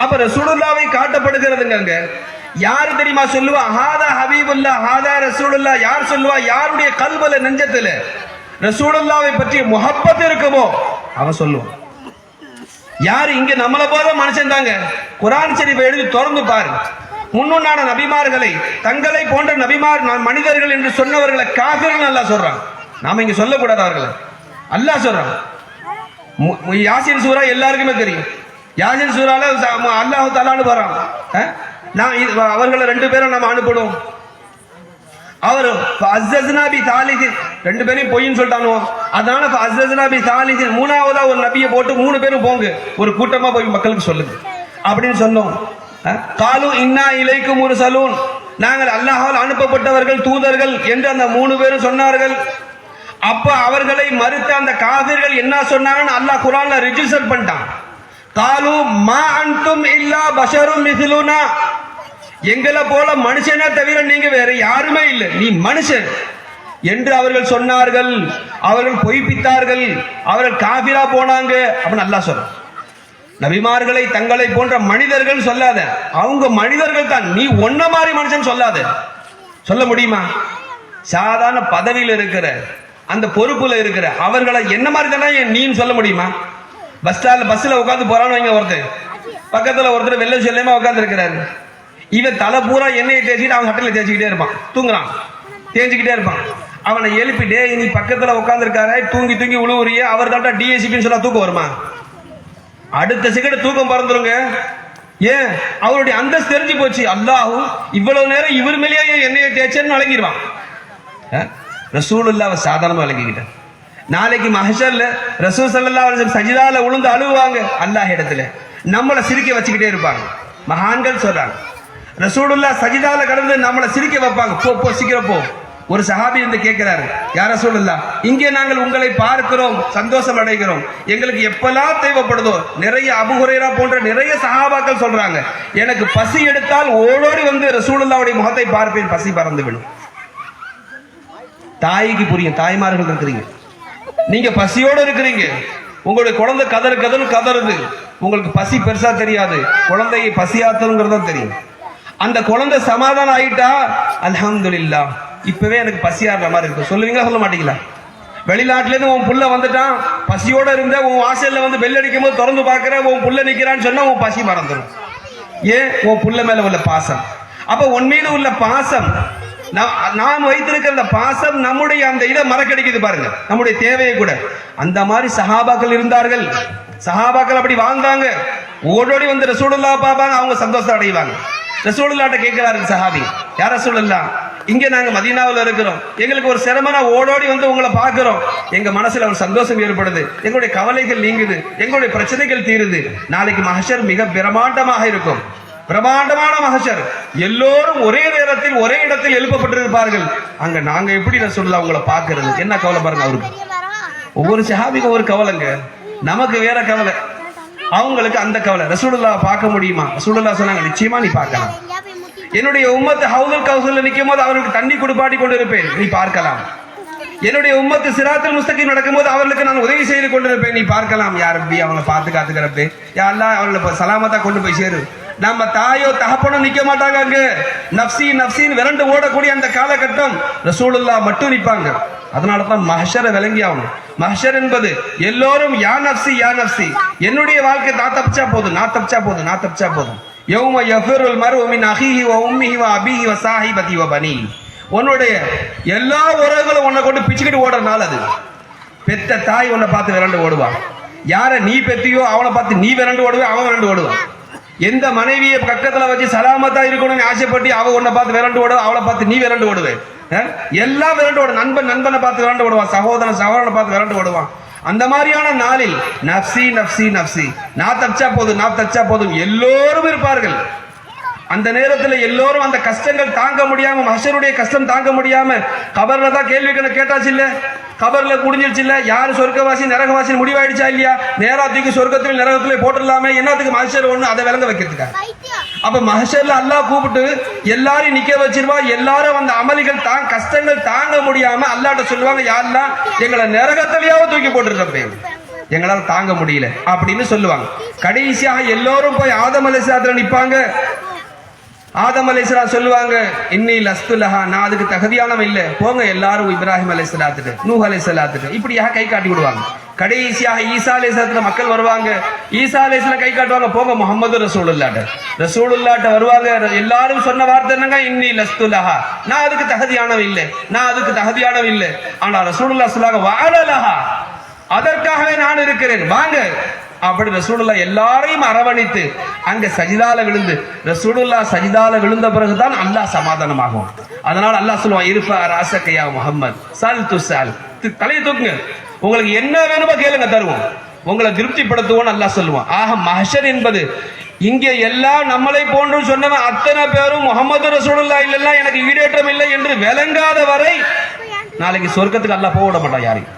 அப்ப ரசூலுல்லாவை காட்டப்படுகிறதுங்க. யாரு தெரியுமா சொல்லுவா? ஹாதா ஹபீபுல்லா, ஹாதா ரசூலுல்லா. யார் சொல்லுவா? யாருடைய கல்புல, நெஞ்சத்துல ரசூலுல்லாவை பற்றி முஹப்பத் இருக்குமோ அவன் சொல்லுவான். யாரு இங்க நம்மள போல மனுஷன் தாங்க. குர்ஆன் ஷரீஃபை எழுதி திறந்து பாரு. முன்னுண்டான நபிமார்களை, தங்களை போன்ற நபிமார் மனிதர்கள் என்று சொன்னவர்களை காஃபிர்கள் அல்லாஹ் சொல்றான். நாம இங்க சொல்லக்கூடாது அவர்களை. அல்லாஹ் சொல்றான். யாசின் சூரா எல்லாருக்குமே தெரியும். யாசின் சூரால அல்லாஹ் தஆலான்னு வரான். அவர்களை 2 பேரும் நம்ம அனுப்பணும். அவர் ரெண்டு பேரையும் பொய்ன்னு சொல்லிட்டானோ, அதனால மூணாவதா ஒரு நபியை போட்டு 3 பேரும் போங்க, ஒரு கூட்டமா போய் மக்களுக்கு சொல்லுங்க அப்படின்னு சொன்னோம். காலு இன்னா இலைக்கும் ஒரு சலூன், நாங்கள் அல்லாஹ்வால் அனுப்பப்பட்டவர்கள், தூதர்கள் என்று அந்த 3 பேரும் சொன்னார்கள். அப்ப அவர்களை மறுத்த அந்த காஃபிர்கள் என்ன சொன்னாங்கன்னு அல்லாஹ் குர்ஆன்ல ரெஜிஸ்டர் பண்ணிட்டான். காலு மா அன்தும் இல்லா பஷரும் மிஸ்லுனா, எங்களை போல மனுஷனே தவிர நீங்க வேற யாருமே இல்லை, நீ மனுஷன் என்று அவர்கள் சொன்னார்கள். அவர்கள் பொய்ப்பித்தார்கள், அவர்கள் காபிரா போனாங்க அப்படின்னு அல்லாஹ் சொல்றான். நபிமார்களை தங்களை போன்ற மனிதர்கள் சொல்லாத, அவங்க மனிதர்கள் தான், நீ ஒன்ன மாதிரி மனுஷன் சொல்லாத. சொல்ல முடியுமா? சாதாரண பதவியில் இருக்கிற, அந்த பொறுப்புல இருக்கிற அவர்களை என்ன மாதிரி தானே நீ சொல்ல முடியுமா? பஸ்ல உட்காந்து போறான்னு வைங்க, ஒருத்தர் பக்கத்துல ஒருத்தர் வெள்ளை சொல்லாம உட்கார்ந்து இருக்கிறாரு. இவன் தலை பூரா எண்ணெயை தேய்ச்சிட்டு அவன் கட்டில தேய்ச்சிக்கிட்டே இருப்பான், தூங்குறான், தேய்ச்சிக்கிட்டே இருப்பான். அவனை எழுப்பிட்டே, நீ பக்கத்துல உட்கார்ந்து இருக்காரு, தூங்கி தூங்கி உழுவுறிய, அவர் தாண்டா டிஎஸ்பின்னு சொன்னா தூக்கம் வருமா? அடுத்த செகண்ட் தூக்கம் பறந்துருங்க. ஏன்? அவருடைய அந்தஸ்து தெரிஞ்சு போச்சு. அல்லாஹ் இவ்வளவு நேரம் இவர் மேலேயே எண்ணெயை தேய்ச்சேன்னு வழங்கிடுவான். ரசூலுல்லாஹ் சாதாரணமா வழங்கிக்கிட்டான். நாளைக்கு மஹ்ஷர்ல ரசூல் ஸல்லல்லாஹு அலைஹி வஸல்லம் சஜிதால விழுந்து அழுவாங்க அல்லாஹ் இடத்துல, நம்மளை சிரிக்க வச்சுக்கிட்டே இருப்பாங்க. மகான்கள் சொல்றாங்க, ரசூலுல்லாஹ் சஜிதால கடந்து நம்மளை சிரிக்க வைப்பாங்க. போ போ சீக்கிரம் போ. ஒரு சஹாபி வந்து கேட்கிறாரு, யா ரசூலுல்லாஹ், இங்கே நாங்கள் உங்களை பார்க்கிறோம், சந்தோஷம் அடைகிறோம், எங்களுக்கு எப்பெல்லாம் தேவைப்படுதோ, நிறைய அபூ ஹுரைரா போன்ற நிறைய சஹாபாக்கள் சொல்றாங்க, எனக்கு பசி எடுத்தால் ஓடோடி வந்து ரசூலுல்லாஹ்வுடைய முகத்தை பார்ப்பேன், பசி பறந்து விடும். தாய்க்கு புரியும், தாய்மார்கள் இருக்கிறீங்க, நீங்க பசியோடு இருக்கிறீங்க, உங்களுடைய குழந்தை கதறுது, உங்களுக்கு பசி பெருசா தெரியாது, குழந்தையை பசியாத்தலுங்கிறதா தெரியும். அந்த குழந்தை சமாதானம் ஆயிட்டா அல்ஹம்துலில்லாஹ், இப்பவே எனக்கு பசியாடுற மாதிரி இருக்கு, சொல்லுவீங்களா சொல்ல மாட்டீங்களா? வெளிநாட்டுல இருந்து உன் புள்ள வந்துட்டான், பசியோட இருந்த உன் வாசல்ல வந்து பெல் அடிக்கும் போது திறந்து பாக்குற, உன் புள்ள நிக்கிறான்னு சொன்னா உன் பசி மறந்துடும். ஏன்? உன் புள்ள மேல உள்ள பாசம். அப்ப உன் மீது உள்ள பாசம், நாம் வைத்திருக்கிற அந்த பாசம் நம்முடைய அந்த இதை மறக்கடிக்குது பாருங்க, நம்முடைய தேவையை கூட. அந்த மாதிரி சஹாபாக்கள் இருந்தார்கள். சஹாபாக்கள் அப்படி வாழ்ந்தாங்க. ஓடோடி வந்து ரசூலுல்லாஹ் பாப்பாங்க, அவங்க சந்தோஷம் அடைவாங்க. ரசூலுல்லாஹ்ட்ட கேட்கிறாரு சஹாபி, யா ரசூலுல்லாஹ், இங்க நாங்க மதீனாவில் இருக்கிறோம், எங்களுக்கு ஒரு சிரமம்னா ஓடோடி வந்து உங்களை பார்க்கிறோம், எங்க மனசுல ஒரு சந்தோஷம் ஏற்படுது, எங்களுடைய கவலைகள் நீங்குது, எங்களுடைய பிரச்சனைகள் தீருது. நாளைக்கு மஹ்ஷர் மிக பிரமாண்டமாக இருக்கும், பிரமாண்டமான மஹ்ஷர். எல்லோரும் ஒரே நேரத்தில் ஒரே இடத்தில் எழுப்பப்பட்டிருப்பார்கள். அங்க நாங்க எப்படி ரசூலுல்லாஹ் உங்களை பார்க்கிறது? என்ன கவலை பாருங்க அவருக்கு. ஒவ்வொரு சஹாபிக்கும் ஒரு கவலைங்க. நமக்கு வேற கவலை, அவங்களுக்கு அந்த கவலை. ரசூலுல்லாஹ் பார்க்க முடியுமா? ரசூலுல்லாஹ் சொன்னாங்க, நிச்சயமா நீ பார்க்கலாம். என்னுடைய உம்மத்து ஹவுதுல் கௌசர்ல நிற்கும் போது அவர்களுக்கு தண்ணி கொடுப்பாட்டி கொண்டு இருப்பேன், நீ பார்க்கலாம். என்னுடைய உம்மத்து சிராத்துல் முஸ்தகீம் நடக்கும்போது அவர்களுக்கு நான் உதவி செய்து கொண்டிருப்பேன், நீ பார்க்கலாம். யா ரப்பி, அவங்களை பார்த்து காத்துக்கிறப்பே, யா அல்லாஹ் அவர்களை சலாமத்தா கொண்டு போய் சேரு. நம்ம தாயோ தகப்பனும் நிக்க மாட்டாங்க அங்க, நப்சி நப்சின்னு விரண்டு ஓடக்கூடிய அந்த காலகட்டம் ரசூலுல்லாஹ் மட்டும் நிற்பாங்க. அதனாலதான் மஹ்ஷரை விளங்கி ஆகணும். மஹ்ஷர் என்பது எல்லோரும் யா நப்சி யா நப்சி, என்னுடைய வாழ்க்கை நான் தப்பிச்சா போதும், நான் தப்பிச்சா போதும், நான் தப்பிச்சா போதும். யௌம யஃபிருல் மர்உ மின் அஹீஹி வ உம்மிஹி வ அபீஹி வ ஸாஹிபதி வ பனீ, உன்னுடைய எல்லா உறவுகளும் உன்னை கொண்டு பிச்சுக்கிட்டு ஓடுற நாள் அது. பெத்த தாய் உன்னை பார்த்து விரண்டு ஓடுவான். யார நீ பெத்தியோ அவனை பார்த்து நீ விரண்டு ஓடுவே, அவன் விரண்டு ஓடுவான். எந்த மனைவியை பக்கத்துல வச்சு சலாமத்தா இருக்கணும்னு ஆசைப்பட்டு அவ உன்னை பார்த்து விரண்டு ஓடுவா, அவளை பார்த்து நீ விரண்டு ஓடுவேன். எல்லாம் விரண்டு ஓடும். நண்பன் நண்பனை பார்த்து விரண்டு ஓடுவான், சகோதரன் சகோதரனை பார்த்து விரண்டு ஓடுவான். அந்த மாதிரியான நாளில் நப்சி நப்சி நப்சி, நான் தப்பிச்சா போதும், நான் தப்பிச்சா போதும் எல்லோரும் இருப்பார்கள். அந்த நேரத்தில் எல்லோரும் அந்த கஷ்டங்கள் தாங்க முடியாம, மஹ்ஷருடைய கஷ்டம் தாங்க முடியாம கபர்ல தான் கேள்வி கேட்டாச்சு இல்ல, கபர்ல முடிஞ்சிருச்சு இல்ல, யாரு சொர்க்கவாசி நரகவாசி முடிவாயிடுச்சா இல்லையா? நேரா தூக்கி சொர்க்கத்திலும் நரகத்திலே போட்டுடலாமே, என்னத்துக்கு மஹ்ஷர் ஒண்ணு அதை விளங்க வைக்கிறதுக்கா? அப்ப மஹ்ஷர்ல அல்லாஹ் கூப்பிட்டு எல்லாரையும் நிக்க வச்சிருவா. எல்லாரும் அந்த அமலிகள் கஷ்டங்கள் தாங்க முடியாம அல்லாஹ்ட்ட சொல்லுவாங்க, யா அல்லாஹ் எங்களை நரகத்திலேயாவது தூக்கி போட்டுருக்கப்பே, எங்களால் தாங்க முடியல அப்படின்னு சொல்லுவாங்க. கடைசியாக எல்லோரும் போய் ஆதம் அலைஹிஸ்ஸலாத்துல நிப்பாங்க. ஆதம் அலைஹிஸ்ஸலாம் சொல்லுவாங்க, இன்னி லஸ்து லஹா, நான் அதுக்கு தகுதியானவன் இல்லை, போங்க எல்லாரும் இப்ராஹிம் அலைஹிஸ்ஸலாத்துக்கு, நூஹ் அலைஹிஸ்ஸலாத்துக்கு, இப்படியாக கை காட்டி விடுவாங்க. கடைசியாக ஈசா அலைஹிஸ்ஸலாத்துல மக்கள் வருவாங்க. ஈசா அலைஹிஸ்ஸலாம் கை காட்டுவாங்க, போங்க முஹம்மது ரசூலுல்லாஹ்ட்ட வருவாங்க. எல்லாரும் சொன்ன வார்த்தை என்னங்க, இன்னி லஸ்து லஹா, நான் அதுக்கு தகுதியானவன் இல்லை. ஆனா ரசூலுல்லாஹ் சொல்லுவாங்க, வஅன லஹா, அதற்காகவே நான் இருக்கிறேன், வாங்க. அப்படி ரசூலுல்லாஹ் எல்லாரையும் அரவணைத்து அங்க சஜிதால விழுந்து, ரசூலுல்லாஹ் சஜிதால விழுந்த பிறகுதான் அல்லாஹ் சமாதானமாகும். அதனால அல்லாஹ் சொல்லுவான், இருஃபா ராஸக யா முஹம்மத் சல் துஸல், தலையை தூக்குங்க, உங்களுக்கு என்ன வேணுமோ கேளுங்க தருவோம், உங்களை திருப்திப்படுத்துவோம் அல்லாஹ் சொல்லுவான். ஆக மஹ்ஷர் என்பது இங்கே எல்லாம் நம்மளை போன்று சொன்னவன் அத்தனை பேரும் முஹம்மது ரசூலுல்லாஹ் இல்லைன்னா எனக்கு ஈடேற்றம் இல்லை என்று விளங்காத வரை நாளைக்கு சொர்க்கத்துக்கு அல்லாஹ் போக விட மாட்டான் யாரையும்.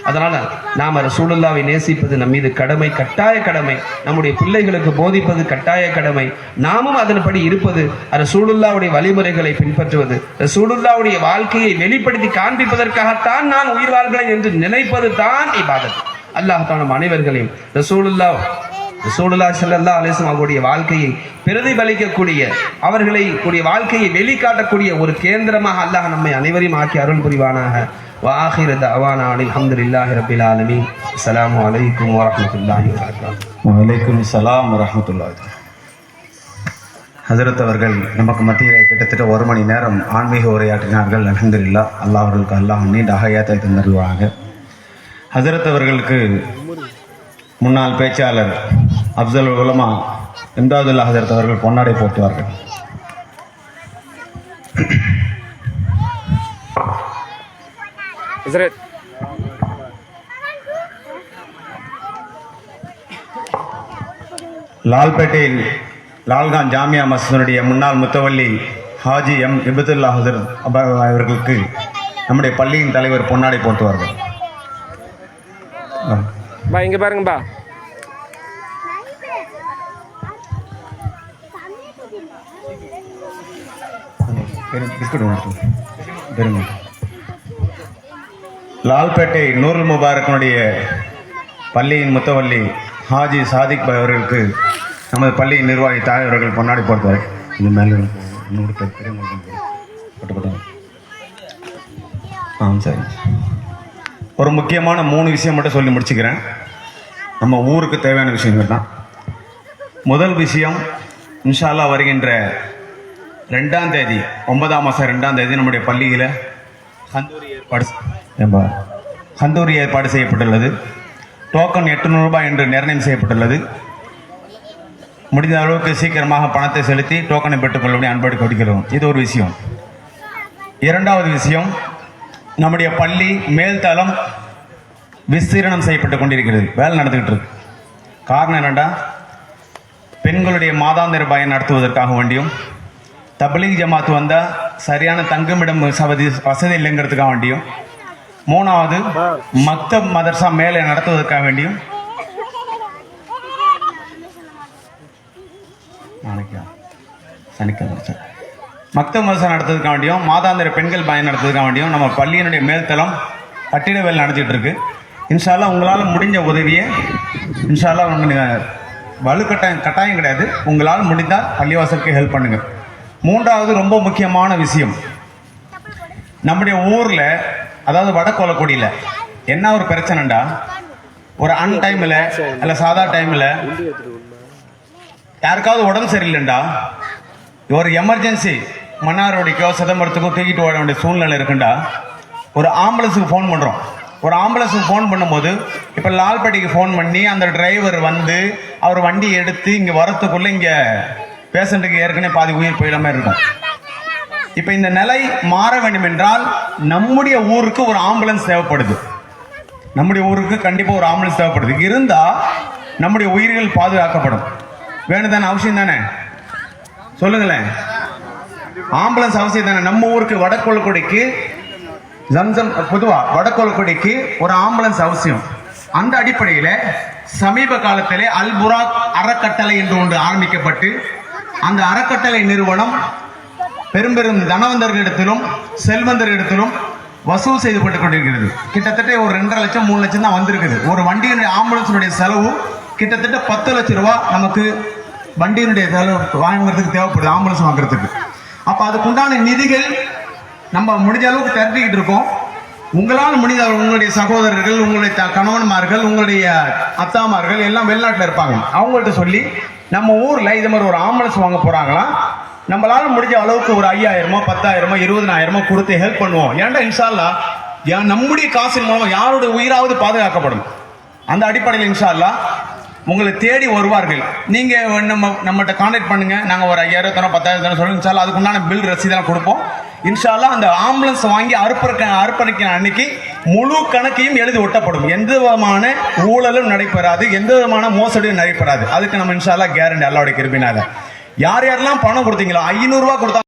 அதனால நாம ரசூலுல்லாவை நேசிப்பது நம் மீது கடமை, கட்டாய கடமை. நம்முடைய பிள்ளைகளுக்கு போதிப்பது கட்டாய கடமை. நாமும் அதன்படி இருப்பது, ரசூலுல்லாவுடைய வழிமுறைகளை பின்பற்றுவது, ரசூலுல்லாவுடைய வாழ்க்கையை வெளிப்படுத்தி காண்பிப்பதற்காகத்தான் நான் உயிர் வாழ்கிறேன் என்று நினைப்பது தான் இபாதத். அல்லாஹ் நம் அனைவர்களையும் ரசூலுல்லாஹ் ஸல்லல்லாஹு அலைஹி வஸல்லம் அவருடைய வாழ்க்கையை பிரதிபலிக்கக்கூடிய, அவர்களை கூடிய வாழ்க்கையை வெளிக்காட்டக்கூடிய ஒரு கேந்திரமாக அல்லாஹ் நம்மை அனைவரையும் ஆக்கி அருள் புரிவானாக. وآخر دعوانا الحمد لله رب العالمين. السلام عليكم ورحمة الله وبركاته. وعليكم السلام ورحمة الله. ஹஜரத் அவர்கள் நமக்கு மத்தியில் கிட்டத்தட்ட 1 மணி நேரம் ஆன்மீக உரையாற்றினார்கள். அல்ஹம்துலில்லாஹ், அல்லாஹ் அவர்களுக்கு அல்லாஹ் நீண்ட ஹயாத்தை தந்தருவாங்க. ஹஜரத் அவர்களுக்கு முன்னாள் பேச்சாளர் அப்சல் உலமா இம்தாதுல்லா ஹஜரத் அவர்கள் பொன்னாடை போட்டுவார்கள். லால்பேட்டையில் லால்கான் ஜாமியா மஸ்ஜிதுடைய முன்னாள் முத்தவல்லி ஹாஜி எம் இபதுல்லா ஹஜரத் அவர்களுக்கு நம்முடைய பள்ளியின் தலைவர் பொன்னாடை போட்டுவார்கள். இங்க பாருங்கப்பா. லால்பேட்டை நூருல் முபாரக்கனுடைய பள்ளியின் முத்தவல்லி ஹாஜி சாதிக் பாய் அவர்களுக்கு நமது பள்ளியின் நிர்வாகி தாய் அவர்கள் பொன்னாடி போடுவார். இது மேலே சரி, ஒரு முக்கியமான 3 விஷயம் மட்டும் சொல்லி முடிச்சுக்கிறேன். நம்ம ஊருக்கு தேவையான விஷயங்கள் தான். முதல் விஷயம், இன்ஷா அல்லாஹ் வருகின்ற 2ஆம் தேதி 9ஆம் மாதம் 2ஆம் தேதி நம்முடைய பள்ளியில் கந்தூரி ஏற்பாடு செய்யப்பட்டுள்ளது. டோக்கன் 800 ரூபாய் என்று நிர்ணயம் செய்யப்பட்டுள்ளது. முடிந்த அளவுக்கு சீக்கிரமாக பணத்தை செலுத்தி டோக்கனை பெற்றுக்கொள்ளபடி அன்போடு கொடுக்கிறோம். இது ஒரு விஷயம். 2வது விஷயம், நம்முடைய பள்ளி மேல்தளம் விஸ்தீரணம் செய்யப்பட்டு கொண்டிருக்கிறது, வேலை நடந்துகிட்டு இருக்கு. காரணம் என்னென்னா, பெண்களுடைய மாதாந்திர பயன் நடத்துவதற்காக வேண்டியும், தப்லீக் ஜமாத்து வந்தால் சரியான தங்குமிடம் வசதி இல்லைங்கிறதுக்காக வேண்டியும், 3வது மக்தப் மதர்சா மேலே நடத்துவதற்காக வேண்டியும், மக்தப் மதர்சா நடத்துவதற்காக வேண்டியும், மாதாந்திர பெண்கள் பயன் நடத்துவதற்காக வேண்டியும் நம்ம பள்ளியினுடைய மேல்தளம் கட்டிட வேலை நடத்திட்டு இருக்கு. இன்ஷா அல்லாஹ் உங்களால் முடிஞ்ச உதவியை இன்ஷா அல்லாஹ் கட்டாயம் கிடையாது, உங்களால் முடிந்தால் பள்ளிவாசலுக்கு ஹெல்ப் பண்ணுங்க. 3வது ரொம்ப முக்கியமான விஷயம், நம்முடைய ஊர்ல அதாவது வடகொலக்குடியில் என்ன ஒரு பிரச்சனைடா, ஒரு டைம்ல அல்ல சாதா டைம்ல யாருக்காவது உடம்பு சரியில்லைண்டா, ஒரு எமர்ஜென்சி மன்னாரோடிக்கோ சிதம்பரத்துக்கோ தூக்கிட்டு ஓட வேண்டிய சூழ்நிலை இருக்குண்டா, ஒரு ஆம்புலன்ஸுக்கு ஃபோன் பண்ணுறோம். ஒரு ஆம்புலன்ஸுக்கு ஃபோன் பண்ணும்போது இப்போ லால்பேட்டைக்கு ஃபோன் பண்ணி அந்த டிரைவர் வந்து அவர் வண்டி எடுத்து இங்கே வரத்துக்குள்ளே இங்கே பேஷண்ட்டுக்கு ஏற்கனவே பாதி உயிர் போயிட மாதிரி இருக்கும். இப்போ இந்த நிலை மாற வேண்டும் என்றால் நம்முடைய ஊருக்கு ஒரு ஆம்புலன்ஸ் தேவைப்படுது. நம்முடைய ஊருக்கு கண்டிப்பாக ஒரு ஆம்புலன்ஸ் தேவைப்படுது. இருந்தால் நம்முடைய உயிர்கள் பாதுகாக்கப்படும். வேணுதானே, அவசியம் தானே, சொல்லுங்களேன். ஆம்புலன்ஸ் அவசியம் தானே. நம்ம ஊருக்கு வடகொலக்குடிக்கு ஜம்சம் பொதுவாக வடகொலக்குடிக்கு ஒரு ஆம்புலன்ஸ் அவசியம். அந்த அடிப்படையில் சமீப காலத்திலே அல் புராக் அறக்கட்டளை என்று ஒன்று ஆரம்பிக்கப்பட்டு அந்த அறக்கட்டளை நிறுவனம் பெரும் பெரும் தனவந்தர்களிடத்திலும் செல்வந்தர்களிடத்திலும் வசூல் செய்யப்பட்டு கொண்டிருக்கிறது. கிட்டத்தட்ட ஒரு 2.5 லட்சம் 3 லட்சம் தான் வந்திருக்குது. ஒரு வண்டியினுடைய ஆம்புலன்ஸுடைய செலவு கிட்டத்தட்ட 10 லட்சம் ரூபாய் நமக்கு வண்டியினுடைய செலவு வாங்குறதுக்கு தேவைப்படுது, ஆம்புலன்ஸ் வாங்குறதுக்கு. அப்ப அதுக்குண்டான நிதிகள் நம்ம முடிஞ்ச அளவுக்கு திரட்டிக்கிட்டு இருக்கோம். உங்களால் முடிந்த உங்களுடைய சகோதரர்கள், உங்களுடைய கணவன்மார்கள், உங்களுடைய அத்தாமார்கள் எல்லாம் வெளிநாட்டில் இருப்பாங்க. அவங்கள்ட்ட சொல்லி நம்ம ஊர்ல இது மாதிரி ஒரு ஆம்புலன்ஸ் வாங்க போறாங்களா, நம்மளால முடிஞ்ச அளவுக்கு ஒரு 5000 10,000 20,000 கொடுத்து ஹெல்ப் பண்ணுவோம். ஏன்டா இன்ஷா அல்லாஹ் நம்முடைய காசின் மூலம் யாருடைய உயிராவது பாதுகாக்கப்படும். அந்த அடிப்படையில் இன்ஷா அல்லாஹ் உங்களை தேடி வருவார்கள். நீங்க நம்மகிட்ட கான்டாக்ட் பண்ணுங்க. நாங்க ஒரு 5,000 10,000 சொல்லுங்க. இன்ஷா அல்லாஹ் அதுக்குண்டான பில் ரசீதெல்லாம் கொடுப்போம். இன்ஷா அல்லாஹ் அந்த ஆம்புலன்ஸ் வாங்கி அர்ப்பணிக்கிற அன்னைக்கு முழு கணக்கையும் எழுதி ஒட்டப்படும். எந்த விதமான ஊழலும் நடைபெறாது, எந்த விதமான மோசடியும் நடைபெறாது. அதுக்கு நம்ம இன்ஷா அல்லாஹ் கேரண்டி, அல்லாஹ்வுடைய கிருபையினால. யார் யாரெல்லாம் பணம் கொடுத்தீங்களோ 500 ரூபாய் கொடுத்தா